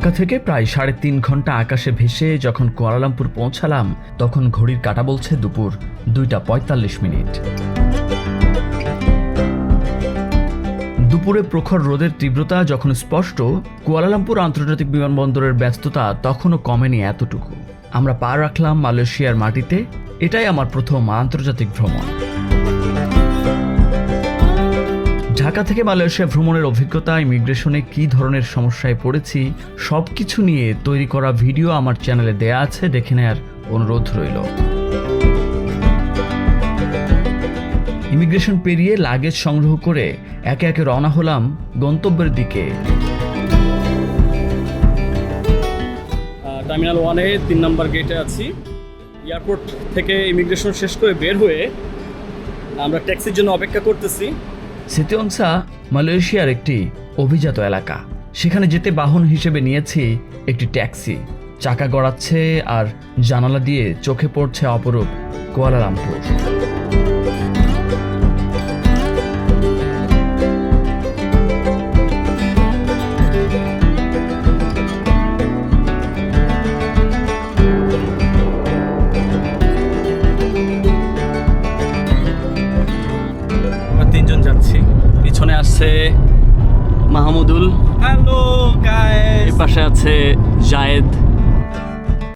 ঢাকা থেকে প্রায় 3.5 ঘন্টা আকাশে ভেসে যখন কুয়ালালামপুর পৌঁছালাম তখন ঘড়ির কাঁটা বলছে দুপুর 2:45। দুপুরে প্রখর রোদের তীব্রতা যখন স্পষ্ট, কুয়ালালামপুর আন্তর্জাতিক বিমানবন্দরের ব্যস্ততা তখনও কমেনি এতটুকু। আমরা পা রাখলাম মালয়েশিয়ার মাটিতে। এটাই আমার প্রথম আন্তর্জাতিক ভ্রমণ। ঢাকা থেকে মালয়েশিয়া ভ্রমণের অভিজ্ঞতা, ইমিগ্রেশনে কী ধরনের সমস্যায় পড়েছি, সব কিছু নিয়ে তৈরি করা ভিডিও আমার চ্যানেলে দেয়া আছে, দেখে নেওয়ার অনুরোধ রইল। ইমিগ্রেশন পেরিয়ে লাগেজ সংগ্রহ করে একে একে রওনা হলাম গন্তব্যের দিকে। টার্মিনাল 1-এ 3 নম্বর গেটে আছি। এয়ারপোর্ট থেকে ইমিগ্রেশন শেষ করে বের হয়ে আমরা ট্যাক্সির জন্য অপেক্ষা করতেছি। সিতিওংসা মালয়েশিয়ার একটি অভিজাত এলাকা। সেখানে যেতে বাহন হিসেবে নিয়েছি একটি ট্যাক্সি। চাকা গড়াচ্ছে আর জানালা দিয়ে চোখে পড়ছে অপরূপ কুয়ালালামপুর। তিনজন যাচ্ছি। পিছনে আসছে মাহমুদুল, হ্যালো গাইস, এর পাশে আছে জায়েদ,